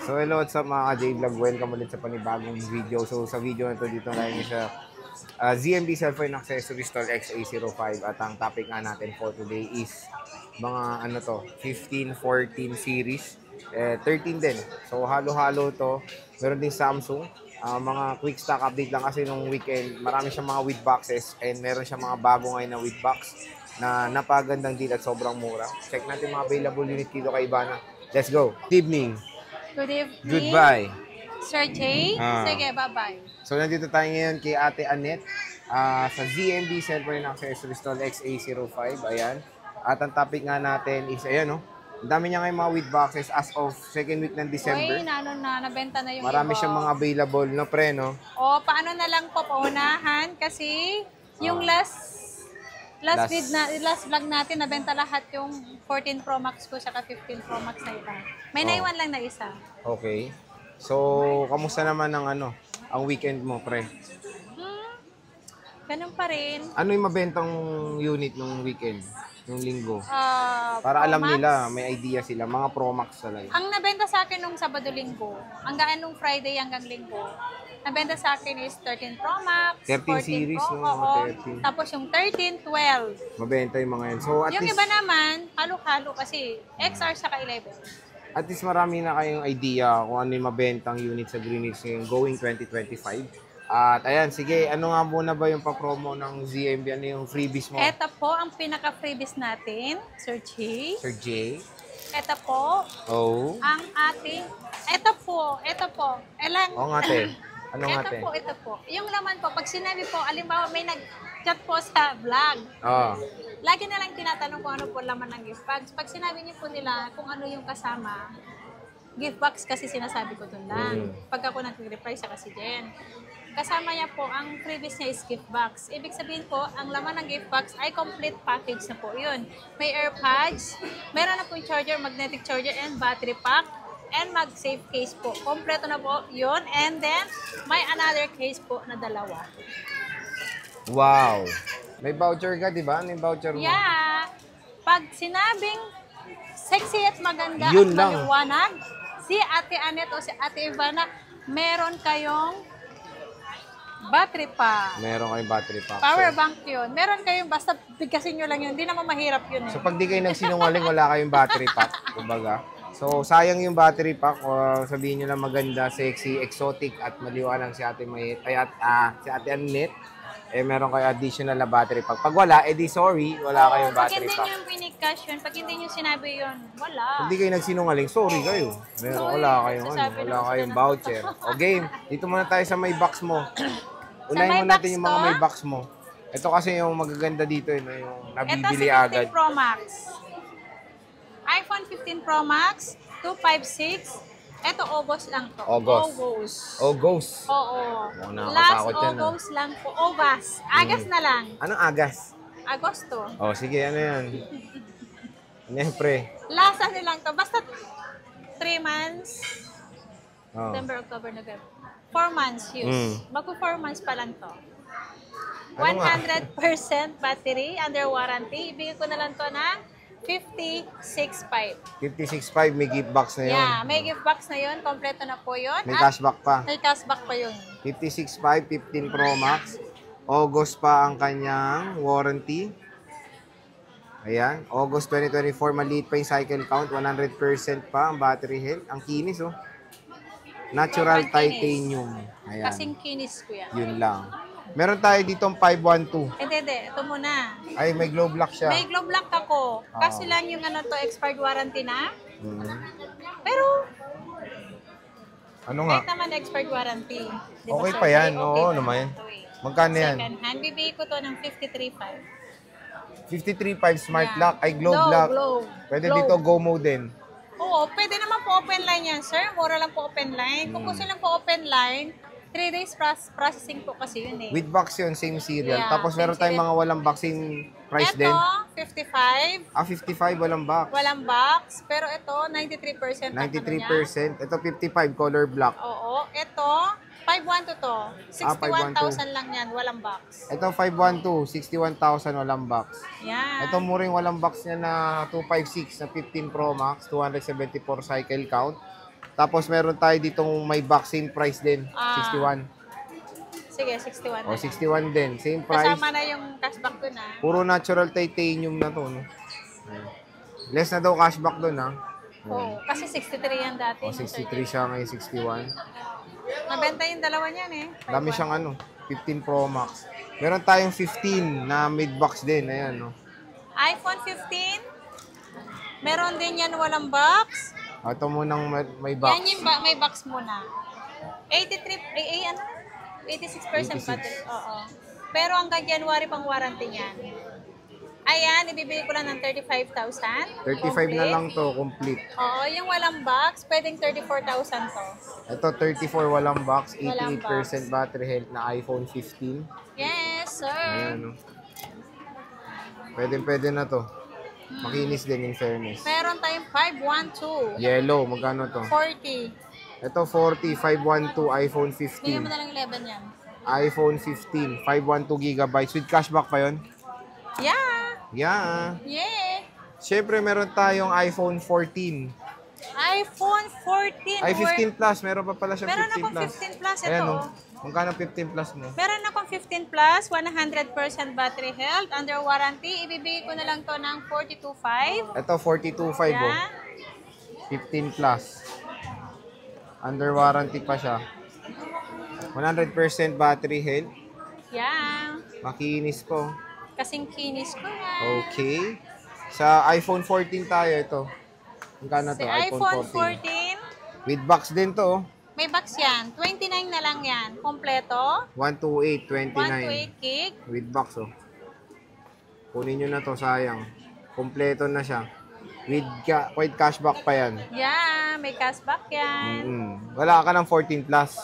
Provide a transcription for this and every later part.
So hello, what's up mga ka-J-Vlog? Welcome ulit sa panibagong video. So sa video na to dito tayo sa ZMB Cellphone Accessory Store XA05 at ang topic nga natin for today is mga 15, 14 series, 13 din. So halo-halo to. Meron din Samsung. Mga quick stock update lang kasi nung weekend, marami siyang mga with boxes and meron siyang mga bago ngayon na with box na napagandang deal at sobrang mura. Check natin mga available unit dito kay Ivana. Let's go. Good evening. Good evening. Goodbye. Sir Jay. Sige, bye-bye. So, nandito tayo ngayon kay Ate Annette sa ZMB Cellphone Accessory Store XA05. Ayan. At ang topic nga natin is, ayan, no? Ang dami niya ngayon mga with boxes as of second week ng December. Uy, nabenta na yung Marami iba. siyang mga available, no, pre, no? O, paano na lang po paunahan? Kasi yung last vlog natin, nabenta lahat yung 14 Pro Max ko saka 15 Pro Max na iba. May naiwan lang na isa. Okay. So, kamusta naman ang weekend mo, pre? Ganun pa rin. Ano yung mabentang unit nung weekend? Nung linggo? Para Pro alam Max. nila, may idea sila. Mga Pro Max talaga. Ang nabenta sa akin nung Sabado-Linggo, hanggang nung Friday hanggang Linggo, nabenta sa akin is 13 Pro Max, 13 14 series, Pro, no? oo. 13. Tapos yung 13, 12. Mabenta yung mga yan. So, at Yung least, iba naman, halo-halo kasi XR saka 11. at least marami na kayong idea kung ano yung mabentang unit sa Greenwich ngayong going 2025. At ayan, sige, ano nga muna ba yung pa-promo ng ZMB? Ano yung freebies mo? Ito po ang pinaka-freebies natin, Sir Chi. Sir J? Ito po, Oh? ang ating, ito po, Oo nga, te. Ano nga, te? ito po. Yung laman po, pag sinabi po, alimbawa may nag-chat po sa vlog, Oo. lagi na lang tinatanong kung ano po laman ng gift box. Pag sinabi niyo po nila kung ano yung kasama, gift box kasi sinasabi ko doon lang. Pag ako nag-reply sa kasi Jen. Kasama niya po, ang freebies niya is gift box. Ibig sabihin po, ang laman ng gift box ay complete package na po yun. May AirPods, meron na po yung charger, magnetic charger, and battery pack, and mag-safe case po. Kompleto na po yun. And then, may another case po na dalawa. Wow. May voucher ka, di ba? Ano yung voucher mo? Yeah. Pag sinabing sexy at maganda Yun at lang. maliwanag, si Ate Annette o si Ate Ivana, meron kayong battery pack. Meron kayong battery pack. Power bank yun. Meron kayong, basta bigkasin nyo lang yun. Hindi naman mahirap yun eh. So, pag di kayo nagsinungaling, wala kayong battery pack. Kumbaga. So, sayang yung battery pack. Sabihin nyo na maganda, sexy, exotic, at maliwanag si Ate Mayet. Si Ate Annette. Meron kayo additional na battery pack. Pag wala, di sorry, wala kayong Pag battery hindi pack. nyo yung pinikash yun, pag hindi nyo sinabi yun, wala. Pag di kayo nagsinungaling, sorry kayo. Wala kayong, sasabi wala lang kayong sila na- voucher. O game, dito muna tayo sa may box mo. Unahin may mo natin box yung mga ko? may box mo. Ito kasi yung magaganda dito, yung Ito nabibili si 15 agad. Pro Max. iPhone 15 Pro Max, 256. Ito, August lang to. August. August. Oo. Oh, nakakatakot Last yan, August lang po. August. Agas na lang. Anong agas? Agosto. Oh, sige, ano yan? Ano yan, pre? Last ano lang to. Basta 3 months. Oh. September, October, November. 4 months use. Magpo 4 months pa lang to. Ano nga? 100% battery under warranty. Ibigay ko na lang to ng 56.5. 56.5, may gift box na yun. Yeah, may gift box na yun. Kompleto na po yun. May At cashback pa. may cashback pa yun. 56.5, 15 Pro Max. August pa ang kanyang warranty. Ayan. August 2024, maliit pa yung cycle count. 100% pa ang battery health. Ang kinis, oh. Natural Sobrang kinis. titanium. Ayan. Kasing kinis ko yan. Yun lang. Meron tayo dito 512. Hindi. Ito muna. Ay, may glow block siya. May glove lock ako. Kasi lang yung ano to, expired warranty na. Mhm. Pero, Ano nga? kahit naman expired warranty. Di ba, Okay sir? pa yan. Okay Oo pa naman. to eh. Magkano yan? Second hand. Bibigay ko to ng 53.5. 53.5 smart Yeah. lock. Ay, glow block. Glow. Pwede Glow. dito go mode din. Oo, pwede naman po open line yan, sir. Mura lang po open line. Kung gusto lang po open line, 3 days processing po kasi yun eh. With box yun, same serial. Yeah, Tapos meron same tayong serial. mga walang boxing price Ito, din. 55. 55, walang box. Walang box. Pero ito, 93% ang ano niya. 93%. Ito 55, color black. Oo. Ito, 512 to. 61,000 lang yan. Walang box. Ito 512, 61,000, walang box. Yan. Ito muring walang box niya na 256 na 15 Pro Max, 274 cycle count. Tapos meron tayo ditong may box, same price din, Ah. 61. Sige, 61 O, na lang. 61 din, same price. Kasama na yung cashback dun ah. Puro natural titanium na to, no? Ayan. Less na daw cashback doon, ha? Oo, kasi 63 yan dati. O, 63 siya ngayon, 61. Nabenta yung dalawa niyan eh. Dami siyang 15 Pro Max. Meron tayong 15 na mid-box din, ayan, no? iPhone 15. Meron din yan walang box. Ito munang may box. Yan yung may box muna. 83, ano? 86% 86. battery. Oo. Pero hanggang January pang warranty niyan. Ayan, ibibigay ko lang ng 35,000. 35 na lang to, complete. Oo, yung walang box, pwedeng 34,000 to. Ito, 34 walang box, Walang 88% battery health na iPhone 15. Yes, sir. Ayan, no? Pwede na to. Makinis din in fairness. Meron tayong 512. Yellow, magkano to? 40. Ito, 40, 512, iPhone Bigyan mo 15. na lang 11 yan. iPhone 15, 512 gigabytes. With cashback pa yon? Yeah. Yeah. Yeah. Siyempre, meron tayong iPhone 14. iPhone 14. Ay, 15 Plus. Meron pa pala siyang Meron 15 akong Plus. 15 Plus ito. Ayan, no? Magkano 15 Plus mo? Meron akong 15 Plus, 100% battery health, under warranty. Ibibigay ko na lang to ng 42.5. Ito, 42.5 oh. Yeah. 15 Plus. Under warranty pa siya. 100% battery health. Yeah. Makinis po. Kasing kinis ko yan. Okay. Sa iPhone 14 tayo ito. Magkano Si to? iPhone 14, With box din to. Oh. may box yan. 29 na lang yan. Kompleto. 128, 29. 128 gig. With box oh. Kunin nyo na to, sayang. Kompleto na siya. With cashback pa yan. Yeah, may cashback yan. Wala ka ng 14 Plus.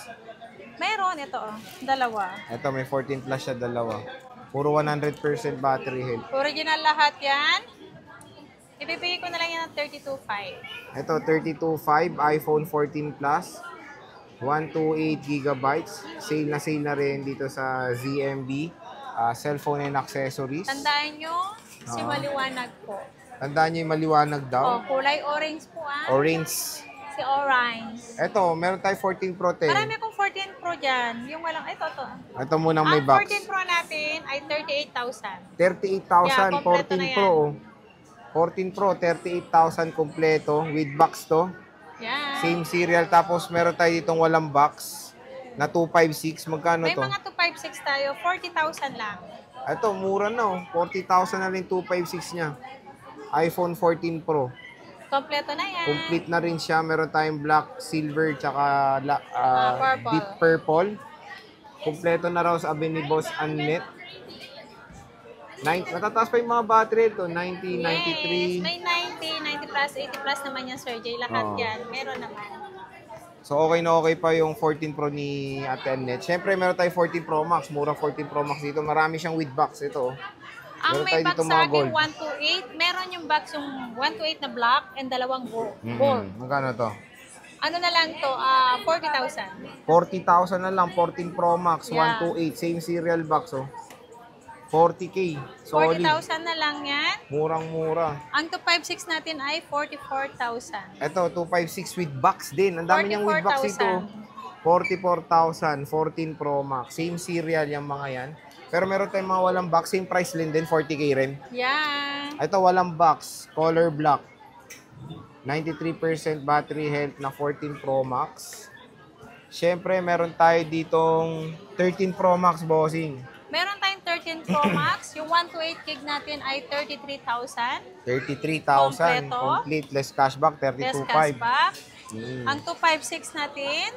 Meron ito oh. Dalawa. Ito, may 14 Plus siya, dalawa. Puro 100% battery health. Original lahat yan. Ibibigay ko na lang yan ng 32.5. Ito, 32.5, iPhone 14 Plus. 128 gigabytes. Sale na rin dito sa ZMB. Cellphone and accessories. Tandaan nyo, si maliwanag po. Tandaan nyo yung maliwanag Oh, daw. kulay orange po ah. Orange. Si orange. Ito, meron tayo 14 Pro 10. Marami akong 14 Pro dyan. Yung walang, ito to. Ito munang may Ang box. 14 Pro natin ay 38,000. 38,000, Yeah, kompleto 14 na yan. Pro. 14 Pro, 38,000 kompleto. With box to. Yan. Same serial. Tapos meron tayo ditong walang box na 256. Magkano May to? mga 256 tayo, 40,000 lang. Ito, mura na oh. 40,000 na rin 256 niya. iPhone 14 Pro. Kompleto na yan. Complete na rin siya. Meron tayong black, silver, tsaka Purple. deep purple. Kompleto na raw sabi ni Boss Annette. Matataas pa yung mga battery ito. 90, Yes, 93. may 90, 90 plus, 80 plus naman yan, Sir Jay. Lahat Oo. yan. Meron naman. So, okay na okay pa yung 14 Pro ni Ate Annette. Siyempre, meron tayong 14 Pro Max. Mura 14 Pro Max dito. Marami siyang with box. Ito. Ang Meron may tayo box dito sa mga akin, gold. 128. Meron yung box yung 128 na black and dalawang gold. Magkano to? Ano na lang to? 40,000. 40,000 na lang. 14 Pro Max. Yeah. 128. Same serial box. Oh. 40K. Solid. 40,000 na lang yan. Murang-mura. Ang 256 natin ay 44,000. Ito, 256 with box din. Ang dami niyang with box ito. 44,000, 14 Pro Max. Same serial yung mga yan. Pero meron tayong mga walang box. Same price din 40K rin. Yan. Ito, walang box. Color black. 93% battery health na 14 Pro Max. Siyempre, meron tayo ditong 13 Pro Max, bossing. Meron tayong 13 Pro Max. Yung 128 gig natin ay 33,000. 33,000. Kompleto. Complete. Less cashback. Less 32,500. cashback. Mm. Ang 256 natin,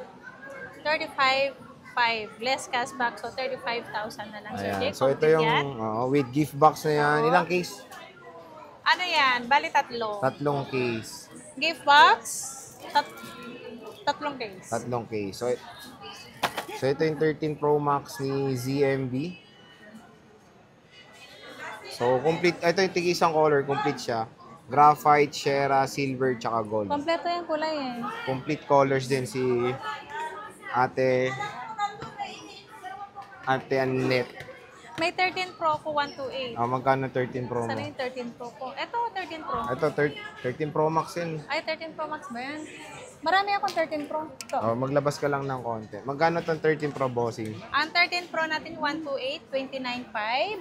35,500. Less cashback. So, 35,000 na lang. Sir Jay. Ayan. So, ito Complete yung yan. with gift box na yan. Oo. Ilang case? Ano yan? Bali tatlo. Tatlong case. Gift box. Tatlong case. Tatlong case. So ito yung 13 Pro Max ni ZMB. So, complete. Ito yung tig-isang color. Complete siya. Graphite, Shera, Silver, tsaka Gold. Kompleto yung kulay eh. Complete colors din si Ate Annette. May 13 Pro ko 128. Magkano 13 Pro Sana mo? yung 13 Pro ko. Ito, 13 Pro. Ito, 13 Pro Max yun. Ay, 13 Pro Max ba yan? Marami akong 13 Pro. Ito. Oh, maglabas ka lang ng konti. Magkano tong 13 Pro bossing? Ang 13 Pro natin, 128, 29.5.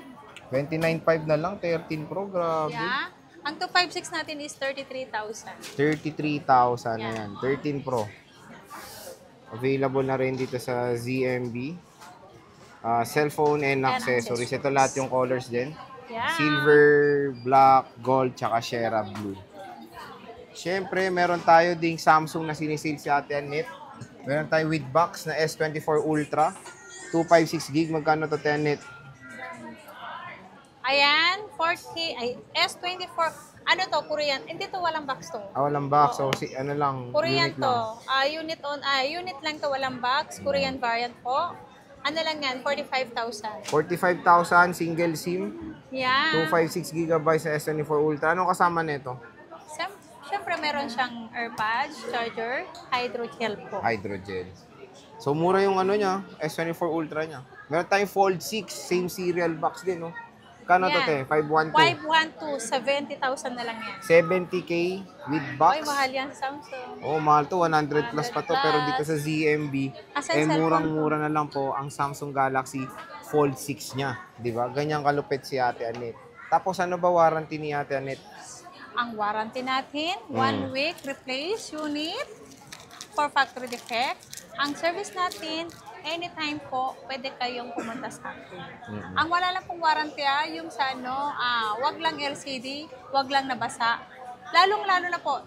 29.5 na lang, 13 Pro, grabe. Yeah. Ang 256 natin is 33,000. 33,000 na Yeah. yan. 13 Pro. Available na rin dito sa ZMB. Cellphone and And accessories. accessories. Ito lahat yung colors din. Yeah. Silver, black, gold, tsaka Shera blue. Siyempre, meron tayo ding Samsung na sinisil si Ate Annette. Meron tayo with box na S24 Ultra. 256GB. Magkano to, Ate Annette? Ayan, 4K, ay, S24. Ano to, Korean? Hindi to, walang box to. Walang box. Oo. So, ano lang, Korean unit to. lang. Unit lang to, walang box. Korean variant po. Ano lang yan, 45,000. 45,000, single SIM. Yeah. 256GB sa S24 Ultra. Anong kasama nito? Siyempre, meron siyang AirPods, charger, hydrogel po. Hydrogel. So, mura yung ano niya, S24 Ultra niya. Meron tayong Fold 6, same serial box din, no? Kano to, te? Yan. 512. 512, 70,000 na lang yan. 70K with box. Oy, mahal yan, Samsung. Oh, mahal to. 100 plus pa to. 100 Pero dito sa ZMB, Asan cellphone murang-mura na lang po ang Samsung Galaxy Fold 6 niya. Di ba? Ganyan kalupit si Ate Annette. Tapos ano ba warranty ni Ate Annette? Ang warranty natin, 1 week replace unit for factory defect. Ang service natin, anytime po, pwede kayong pumunta sa akin. Ang wala lang pong warranty yung sa wag lang LCD, wag lang nabasa. Lalong-lalo na po,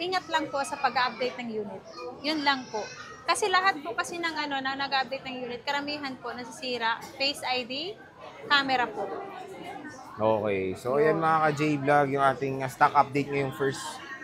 ingat lang po sa pag-update ng unit. Yun lang po. Kasi lahat po kasi ng na nag-update ng unit, karamihan po nasisira, Face ID, camera po. Okay. So, ayan mga ka-J-Vlog, yung ating stock update ngayong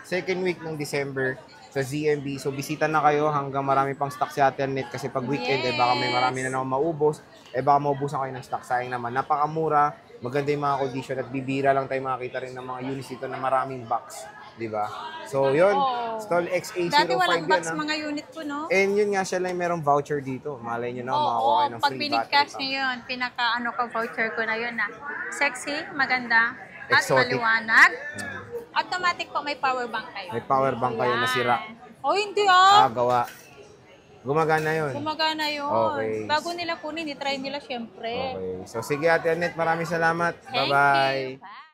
second week ng December sa ZMB. So, bisita na kayo hanggang marami pang stock si Ate Annette kasi pag weekend, baka may marami na naman maubos. Baka maubusan kayo ng stock. Sayang naman. Napakamura, maganda yung mga condition at bibira lang tayo makakita rin ng mga units dito na maraming box. Diba? So, yun. Oo. Stall XA05 Dati walang box yan. mga unit ko, no? And yun nga, siya lang merong voucher dito. Malay nyo na, makakuha kayo ng pag free binigkas battery nyo yun, voucher ko na yun Sexy, maganda, at Exotic. maliwanag. Automatic po may power bank kayo. May power bank kayo na sira. Oh, hindi Gawa. Gumagana yun. Gumagana yun. Okay. Bago nila kunin, i-try nila syempre. Okay. So, sige Ate Annette, maraming salamat. Thank Bye-bye. you. Bye.